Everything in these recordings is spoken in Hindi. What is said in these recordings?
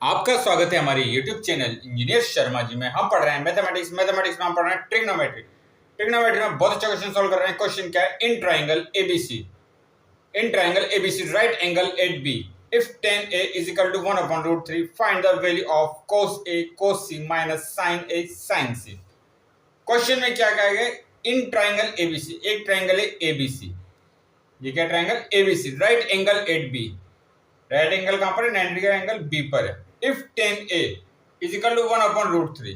आपका स्वागत है हमारे YouTube channel engineer Sharma ji में। हम पढ़ रहे हैं मैथमेटिक्स में हम पढ़ रहे हैं ट्रिग्नोमेट्री। ट्रिग्नोमेट्री में बहुत अच्छा क्वेश्चन सॉल्व कर रहे हैं। क्वेश्चन क्या है? In triangle ABC right angle at B if tan A is equal to 1/√3 find the value of cos A cos C minus sin A sin C। Question में क्या कहा गया? इन ट्राइंगल एबीसी, एक ट्राइंगल है एबीसी, ये क्या triangle ABC right angle at B, right angle कहां पर है? 90 का एंगल बी पर है। If tan A is equal to 1/√3,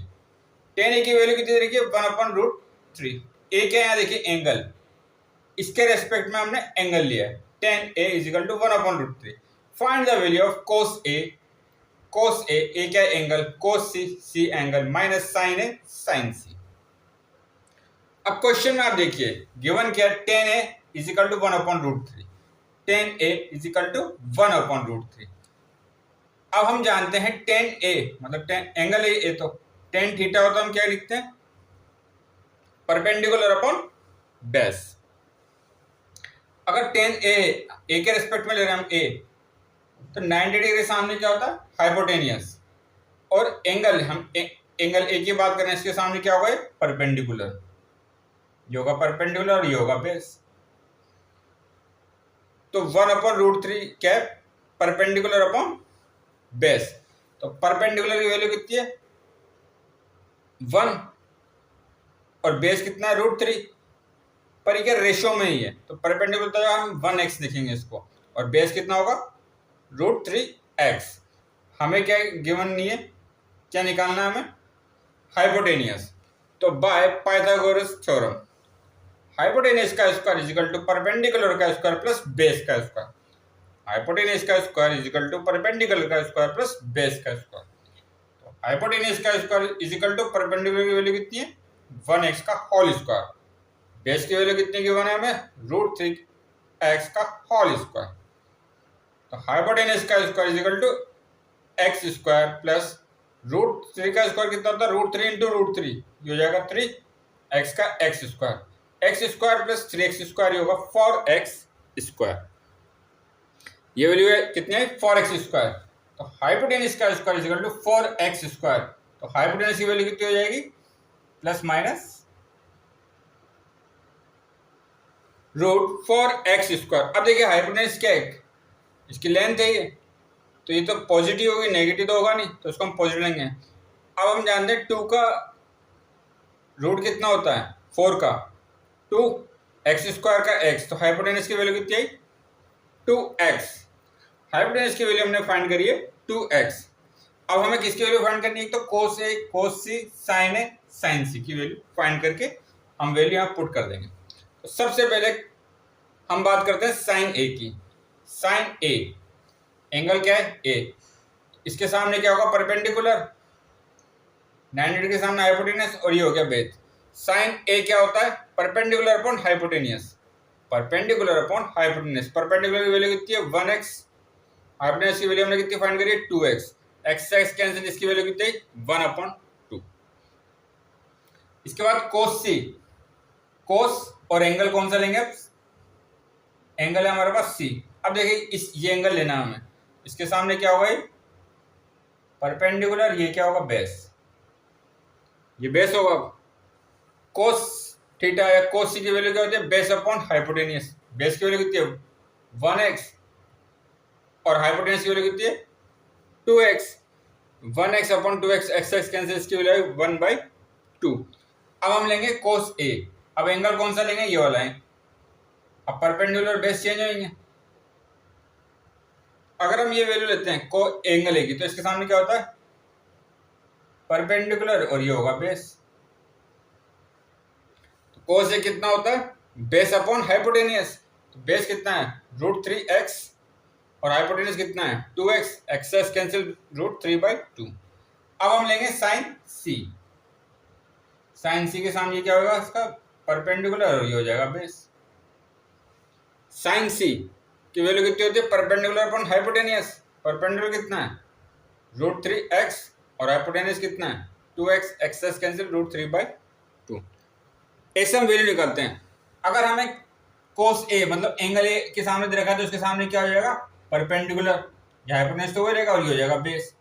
tan A की वैल्यू कितनी देखिए 1/√3। A क्या है यहाँ देखिए एंगल, इसके रेस्पेक्ट में हमने एंगल लिया है। tan A is equal to 1/√3 find the value of cos A क्या है angle, cos C angle minus sin A sin C। अब क्वेश्चन में आप देखिए गिवन क्या है? tan A is equal to 1/√3, tan A is equal to 1/√3। अब हम जानते हैं tan A मतलब एंगल ए तो tan थीटा होता है, हम क्या लिखते हैं? Perpendicular upon base. अगर tan A के रेस्पेक्ट में ले रहे हैं हम A, तो 90 डिग्री सामने क्या होता है? हाइपोटेनियस। और एंगल हम एंगल A की बात करें, इसके सामने क्या होगा? परपेंडिकुलर, ये होगा परपेंडिकुलर और ये होगा बेस। तो 1/√3 क्या है? Perpendicular upon base. तो परपेंडिकुलर की वैल्यू कितनी है? 1 और बेस कितना है? √3। पर ये रेशियो में ही है, तो परपेंडिकुलर तो हम 1x लिखेंगे इसको, और बेस कितना होगा? √3x। हमें क्या गिवन नहीं है, क्या निकालना है हमें? हाइपोटेनियस। तो बाय पाइथागोरस थ्योरम हाइपोटेनियस का square is equal to perpendicular का स्क्वायर प्लस बेस का स्क्वायर। हाइपोटेनियस का square is equal to perpendicular का स्क्वायर प्लस बेस का स्क्वायर। तो हाइपोटेनियस का square is equal to perpendicular की वैल्यू कितनी है? 1x का होल स्क्वायर। बेस की वैल्यू कितनी गिवन है हमें? √3x का होल स्क्वायर। तो हाइपोटेनियस का square is equal to x square plus √3 का स्क्वायर कितना होता है? √3 इंटू √3, ये हो जाएगा 3x का x square. x square plus 3x square ये होगा 4x स्क्वायर। ये वैल्यू है कितनी है? 4x square. तो हाइपोटेनियस का square is equal to 4x square. तो हाइपोटेनियस की वैल्यू कितनी हो जाएगी? Plus minus √4x square. अब देखिए हाइपोटेनियस क्या है? इसकी लेंथ है ये, तो ये तो पॉजिटिव होगी, नेगेटिव तो होगा नहीं, तो उसको हम पॉजिटिव लेंगे। अब हम जानते हैं 2 का रूट कितना होता है? 4 का 2x स्क्वायर का x। तो हाइपोटेनियस की वैल्यू कितनी आई? 2x। हाइपोटेनियस की वैल्यू हमने फाइंड करी है 2x। अब हमें किसकी वैल्यू फाइंड करनी है? तो cos A cos C sin A sin C की वैल्यू फाइंड करके हम वैल्यू यहाँ पुट कर देंगे। तो सबसे पहले हम बात करते हैं sin A की। sin A एंगल क्या है? A। इसके सामने क्या होगा? परपेंडिकुलर, 90 डिग्री सामने हाइपोटेनियस, और ये हो गया बेस। sin A क्या होता है? Perpendicular upon hypotenuse. Perpendicular upon hypotenuse. Perpendicular की वैल्यू कितनी है? 1x। हाइपोटेनियस की वैल्यू हमने कितनी फाइंड करी है? 2x। x से x कैंसिल, इसकी वैल्यू कितनी है? 1/2। इसके बाद cos C, cos और एंगल कौन सा लेंगे? एंगल है हमारे पास C। अब देखिए ये एंगल लेना है हमें, इसके सामने क्या होगा? ये परपेंडिकुलर, ये क्या होगा? बेस, ये बेस होगा। cos थीटा या cos C की वैल्यू क्या होती है? Base upon hypotenuse. बेस की वैल्यू कितनी है? 1x, और हाइपोटेनियस की वैल्यू कितनी है? 2x। 1x upon 2x, x cancel, इसकी वैल्यू 1/2। अब हम लेंगे cos A। अब एंगल कौन सा लेंगे? ये वाला है। अब परपेंडिकुलर बेस चेंज होंगे। अगर हम ये वैल्यू लेते हैं को एंगल A की, तो इसके सामने क्या होता है? परपेंडिकुलर, और ये होगा बेस। तो cos A कितना होता है? Base upon hypotenuse. तो बेस कितना है? √3x, और हाइपोटेनियस कितना है? 2x। x cancel, √3/2। अब हम लेंगे sin C। sin C के सामने क्या होगा? इसका परपेंडिकुलर, और ये हो जाएगा बेस। sin C की वैल्यू कितनी होती है? Perpendicular upon hypotenuse. परपेंडिकुलर कितना है? √3x, और हाइपोटेनियस कितना है? 2x। x cancel, √3/2। ऐसे हम वैल्यू निकालते हैं। अगर हमें cos A मतलब एंगल A के सामने दे रखा है, तो उसके सामने क्या हो जाएगा? परपेंडिकुलर, हाइपोटेनियस तो हो जाएगा, और ये हो जाएगा बेस।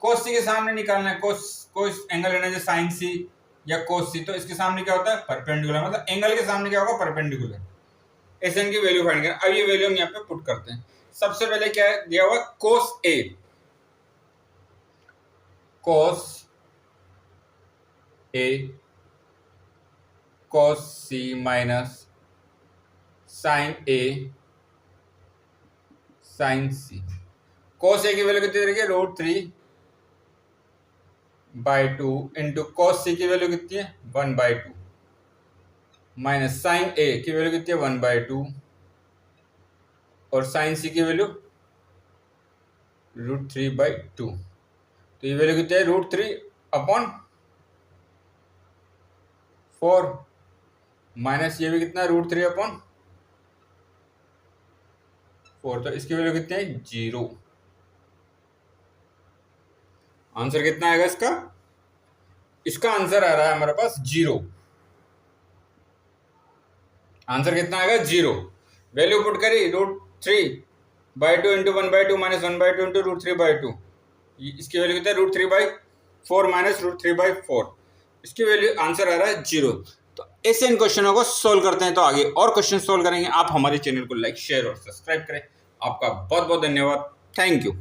cos c के सामने निकालना है, cos एंगल लेना है sin c या cos c, तो इसके सामने क्या होता है परपेंडिकुलर, मतलब एंगल के सामने क्या होगा परपेंडिकुलर। ऐसे इनकी वैल्यू फाइंड करना। अब ये वैल्यू हम यहाँ पे पुट करते हैं। सबसे पहले क्या है दिया हुआ cos a, cos a cos c minus sin a sin c। cos a की वैल्यू कितनी रहेगी √3/2 इंटू cos c की वैल्यू कितनी है 1/2 माइनस sin a की वैल्यू कितनी है 1/2 और sin c की वैल्यू √3/2। तो ये वैल्यू कितनी है √3/4 माइनस ये भी कितना है √3/4, तो इसकी वैल्यू कितनी है 0। आंसर कितना आएगा इसका? इसका आंसर आ रहा है हमारे पास 0। आंसर कितना आएगा 0। वैल्यू पुट करी √3/2 इंटू 1/2 माइनस 1/2 इंटू √3/2, इसकी वैल्यू कितना है √3/4 माइनस √3/4, इसकी वैल्यू आंसर आ रहा है 0। तो ऐसे इन क्वेश्चनों को सोल्व करते हैं। तो आगे और क्वेश्चन सोल्व करेंगे। आप हमारे चैनल को लाइक शेयर और सब्सक्राइब करें। आपका बहुत बहुत धन्यवाद। Thank you.